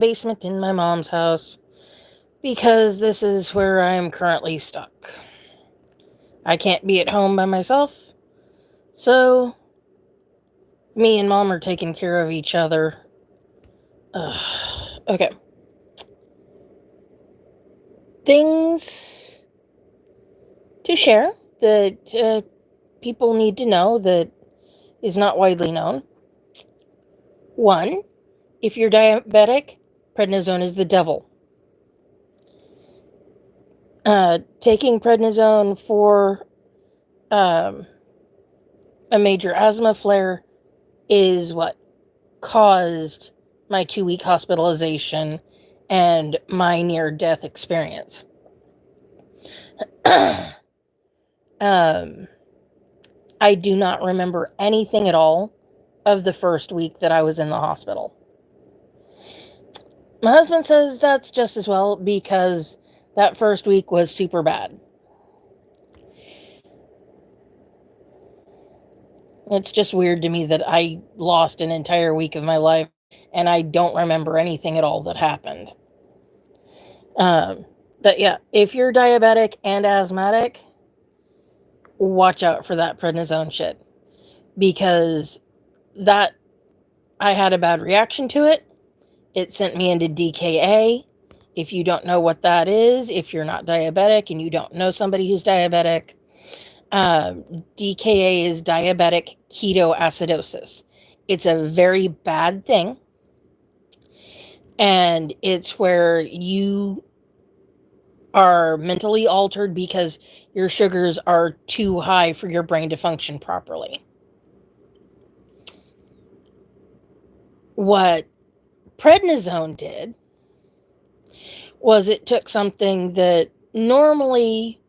basement in my mom's house because this is where I am currently stuck. I can't be at home by myself, so me and mom are taking care of each other. Okay. Things to share that people need to know that is not widely known. One, if you're diabetic, prednisone is the devil. Taking prednisone for a major asthma flare is what caused my 2-week hospitalization and my near-death experience. I do not remember anything at all of the first week that I was in the hospital. My husband says that's just as well because that first week was super bad. It's just weird to me that I lost an entire week of my life and I don't remember anything at all that happened. But yeah, if you're diabetic and asthmatic, watch out for that prednisone shit because that I had a bad reaction to it. It sent me into DKA. If you don't know what that is, if you're not diabetic and you don't know somebody who's diabetic, DKA is diabetic ketoacidosis. It's a very bad thing. And it's where you are mentally altered because your sugars are too high for your brain to function properly. What prednisone did was it took something that normally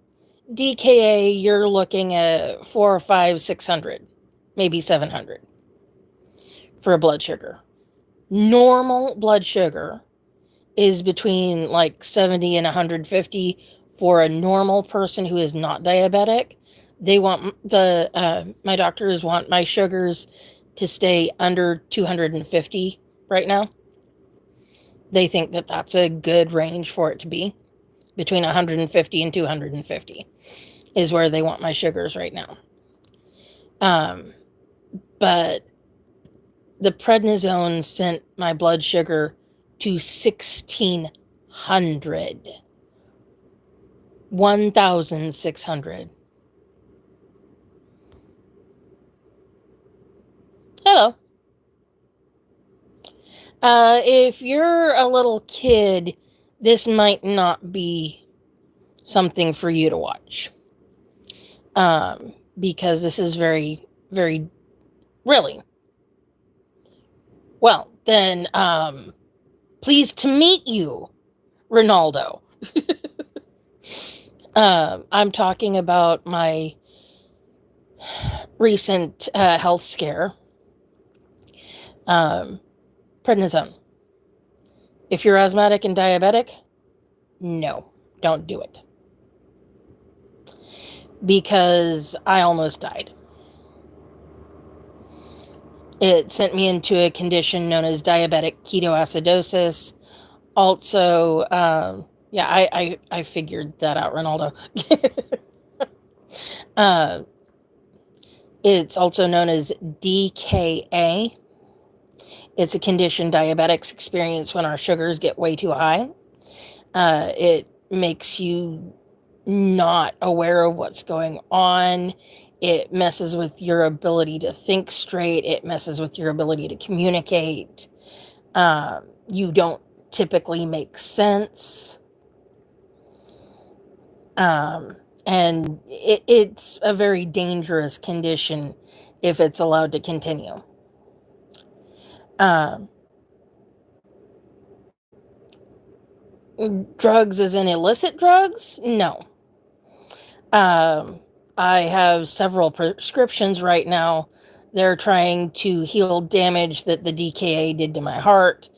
DKA, you're looking at 4 or 5, 600, maybe 700 for a blood sugar. Normal blood sugar is between like 70 and 150 for a normal person who is not diabetic. They want my doctors want my sugars to stay under 250 right now. They think that that's a good range for it to be. Between 150 and 250 is where they want my sugars right now. But the prednisone sent my blood sugar to 1,600. 1,600. Hello. If you're a little kid, this might not be something for you to watch. Because this is very, very, really. Well, then, pleased to meet you, Ronaldo. I'm talking about my recent health scare. Prednisone. If you're asthmatic and diabetic, no, don't do it. Because I almost died. It sent me into a condition known as diabetic ketoacidosis. Also, I figured that out, Ronaldo. It's also known as DKA. It's a condition diabetics experience when our sugars get way too high. It makes you not aware of what's going on. It messes with your ability to think straight. It messes with your ability to communicate. You don't typically make sense. And it's a very dangerous condition if it's allowed to continue. Drugs as in illicit drugs? No. I have several prescriptions right now. They're trying to heal damage that the DKA did to my heart.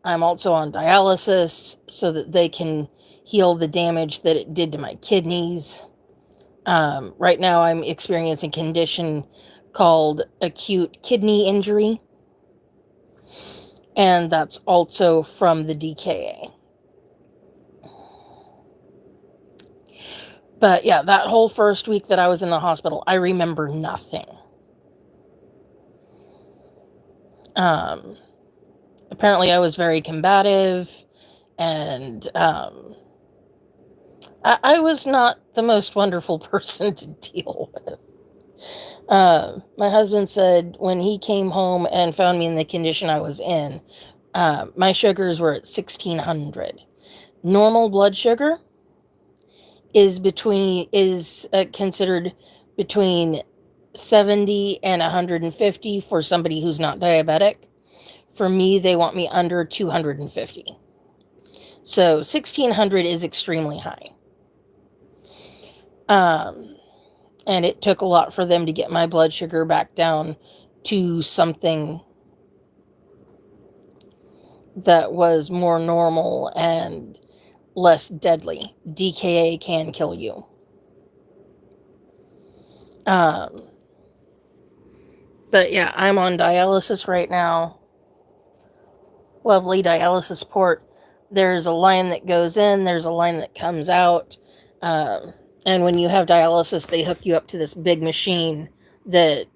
I'm also on dialysis so that they can heal the damage that it did to my kidneys. Right now I'm experiencing a condition called acute kidney injury. And that's also from the DKA. But yeah, that whole first week that I was in the hospital, I remember nothing. Apparently I was very combative, and I was not the most wonderful person to deal with. My husband said when he came home and found me in the condition I was in, my sugars were at 1600. Normal blood sugar is considered between 70 and 150 for somebody who's not diabetic. For me, they want me under 250. So 1600 is extremely high. And it took a lot for them to get my blood sugar back down to something that was more normal and less deadly. DKA can kill you. But yeah, I'm on dialysis right now. Lovely dialysis port. There's a line that goes in, there's a line that comes out. And when you have dialysis, they hook you up to this big machine that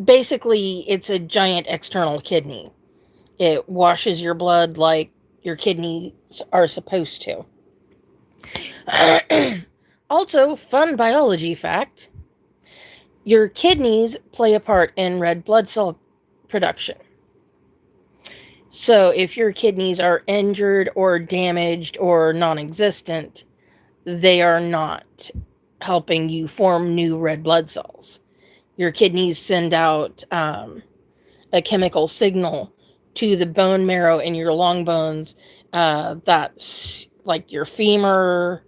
basically it's a giant external kidney. It washes your blood like your kidneys are supposed to. Also, fun biology fact, your kidneys play a part in red blood cell production. So if your kidneys are injured or damaged or non-existent, they are not helping you form new red blood cells. Your kidneys send out a chemical signal to the bone marrow in your long bones. That's like your femur,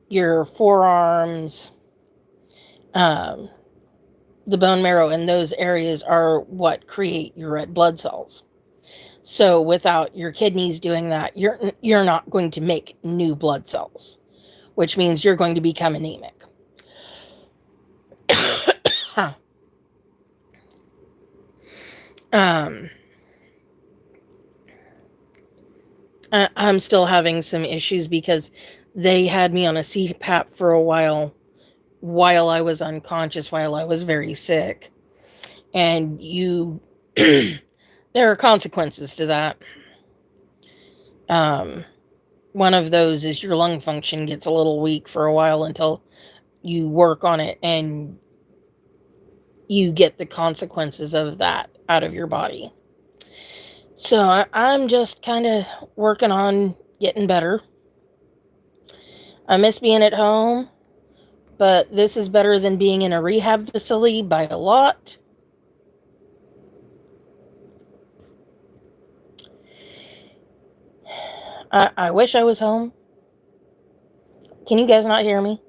your forearms, the bone marrow in those areas are what create your red blood cells. So without your kidneys doing that, you're not going to make new blood cells, which means you're going to become anemic. Huh. I'm still having some issues because they had me on a CPAP for a while I was unconscious, while I was very sick. And there are consequences to that. One of those is your lung function gets a little weak for a while until you work on it and you get the consequences of that out of your body. So I'm just kind of working on getting better. I miss being at home, but this is better than being in a rehab facility by a lot. I wish I was home. Can you guys not hear me?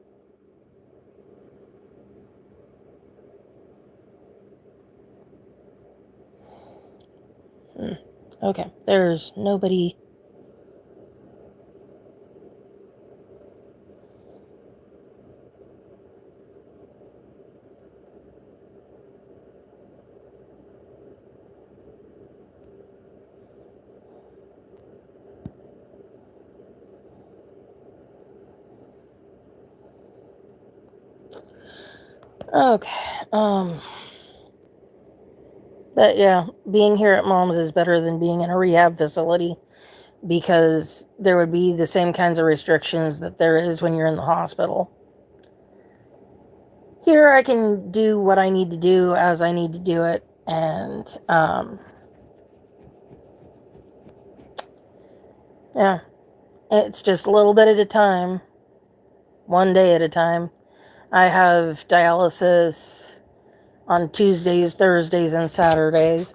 Okay, there's nobody. Okay, but yeah, being here at mom's is better than being in a rehab facility because there would be the same kinds of restrictions that there is when you're in the hospital. Here I can do what I need to do as I need to do it, and yeah, it's just a little bit at a time, one day at a time. I have dialysis on Tuesdays, Thursdays, and Saturdays.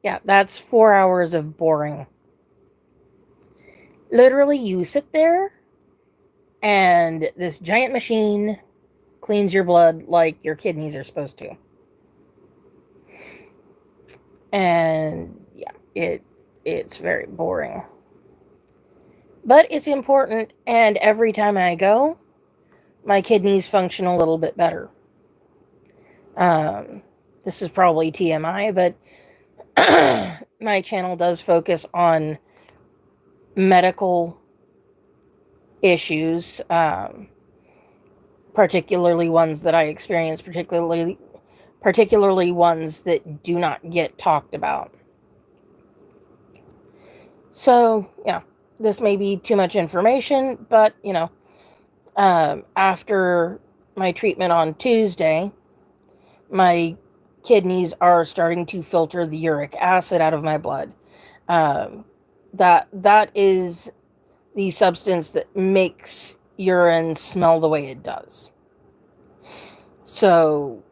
Yeah, that's 4 hours of boring. Literally, you sit there and this giant machine cleans your blood like your kidneys are supposed to. And yeah, it's very boring. But it's important, and every time I go, my kidneys function a little bit better. this is probably TMI, but my channel does focus on medical issues, particularly ones that I experience, particularly ones that do not get talked about. So, yeah, this may be too much information, but, after my treatment on Tuesday, my kidneys are starting to filter the uric acid out of my blood. That is the substance that makes urine smell the way it does. So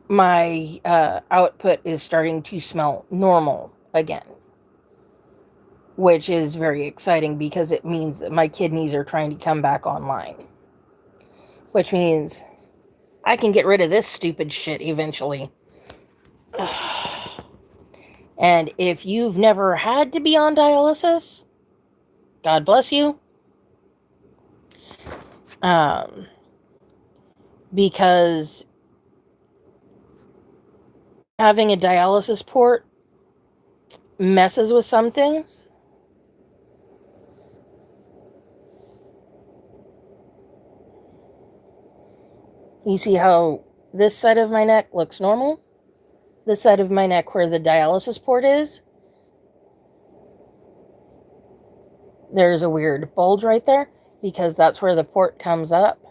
my output is starting to smell normal again, which is very exciting because it means that my kidneys are trying to come back online, which means I can get rid of this stupid shit eventually. And if you've never had to be on dialysis, God bless you. Because having a dialysis port messes with some things. You see how this side of my neck looks normal? This side of my neck where the dialysis port is, there's a weird bulge right there because that's where the port comes up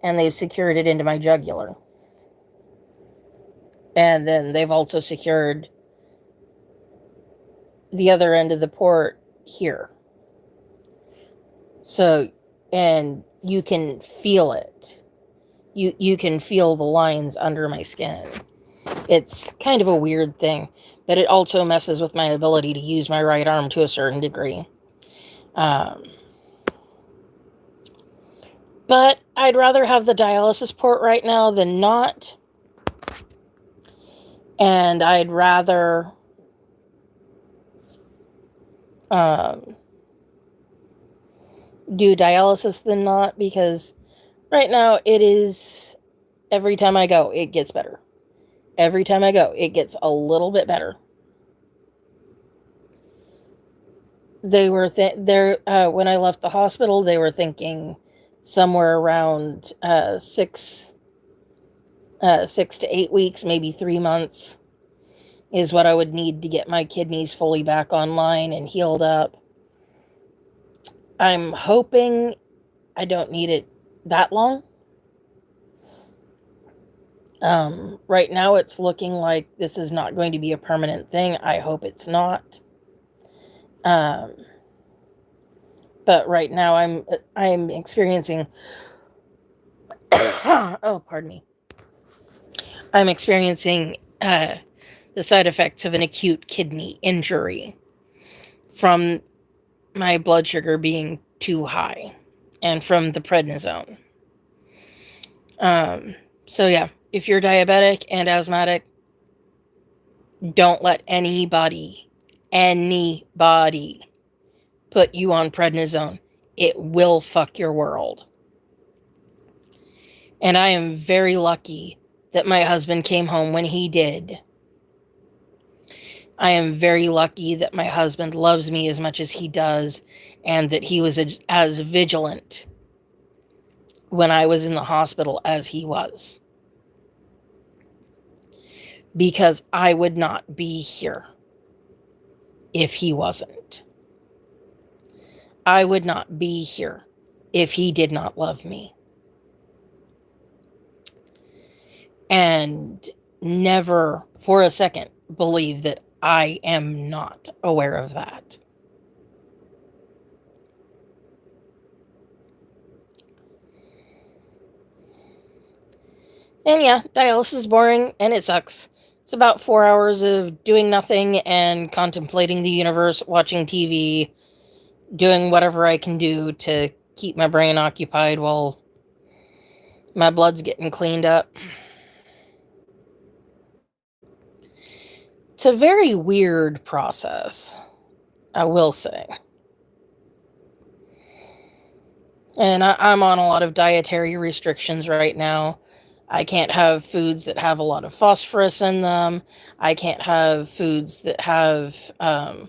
and they've secured it into my jugular. And then they've also secured the other end of the port here. So, and you can feel it. You can feel the lines under my skin. It's kind of a weird thing, but it also messes with my ability to use my right arm to a certain degree. But I'd rather have the dialysis port right now than not. And I'd rather do dialysis than not, because right now it is, every time I go, it gets better. Every time I go, it gets a little bit better. They were when I left the hospital, they were thinking somewhere around 6 to 8 weeks, maybe 3 months is what I would need to get my kidneys fully back online and healed up. I'm hoping I don't need it that long. Right now it's looking like this is not going to be a permanent thing. I hope it's not. But right now I'm experiencing oh, pardon me. I'm experiencing the side effects of an acute kidney injury from my blood sugar being too high and from the prednisone. So yeah, if you're diabetic and asthmatic, don't let anybody put you on prednisone. It will fuck your world. And I am very lucky that my husband came home when he did. I am very lucky that my husband loves me as much as he does, and that he was as vigilant when I was in the hospital as he was. Because I would not be here if he wasn't. I would not be here if he did not love me. And never for a second believe that I am not aware of that. And yeah, dialysis is boring and it sucks. It's about 4 hours of doing nothing and contemplating the universe, watching TV, doing whatever I can do to keep my brain occupied while my blood's getting cleaned up. It's a very weird process, I will say. And I'm on a lot of dietary restrictions right now. I can't have foods that have a lot of phosphorus in them. I can't have foods that have a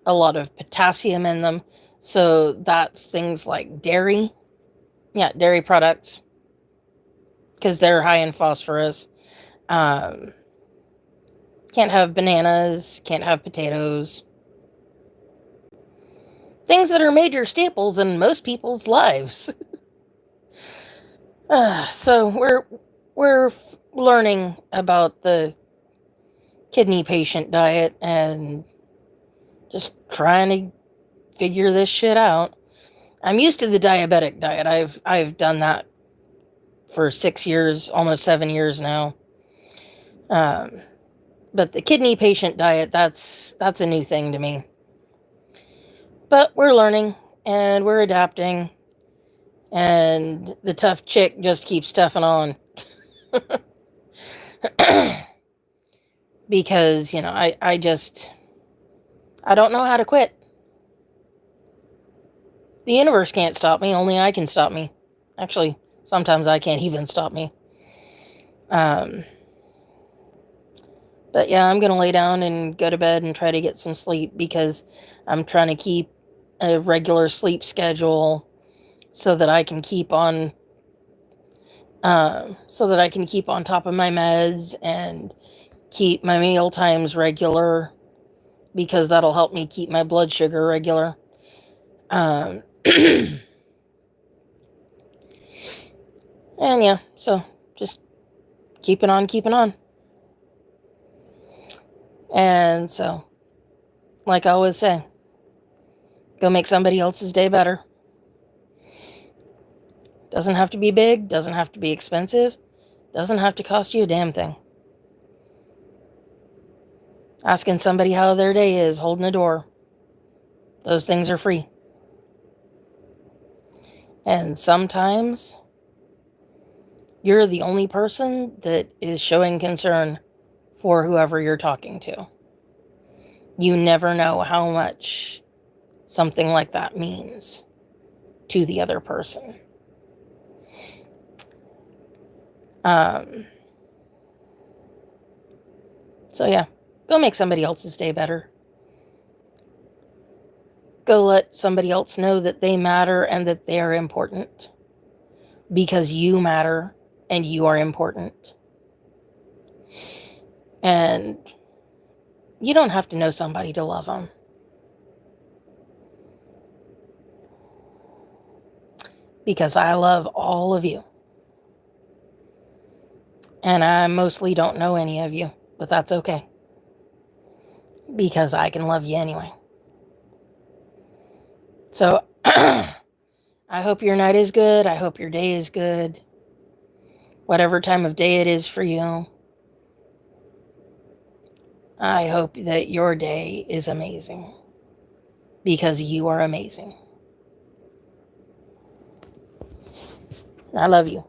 lot of potassium in them. So that's things like dairy. Yeah, dairy products, because they're high in phosphorus. Um, can't have bananas, can't have potatoes. Things that are major staples in most people's lives. So we're learning about the kidney patient diet and just trying to figure this shit out. I'm used to the diabetic diet. I've done that for 6 years, almost 7 years now. But the kidney patient diet, that's a new thing to me. But we're learning and we're adapting, and the tough chick just keeps toughing on. Because, I don't know how to quit. The universe can't stop me, only I can stop me. Actually, sometimes I can't even stop me. But yeah, I'm going to lay down and go to bed and try to get some sleep, because I'm trying to keep a regular sleep schedule so that I can keep on top of my meds and keep my meal times regular, because that'll help me keep my blood sugar regular. And yeah, so just keeping on. And so, like I always say, go make somebody else's day better. Doesn't have to be big, doesn't have to be expensive, doesn't have to cost you a damn thing. Asking somebody how their day is, holding a door, those things are free. And sometimes you're the only person that is showing concern for whoever you're talking to. You never know how much something like that means to the other person. So yeah, go make somebody else's day better. Go let somebody else know that they matter and that they are important, because you matter and you are important. And you don't have to know somebody to love them. Because I love all of you. And I mostly don't know any of you, but that's okay, because I can love you anyway. So, I hope your night is good. I hope your day is good. Whatever time of day it is for you. I hope that your day is amazing, because you are amazing. I love you.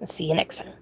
See you next time.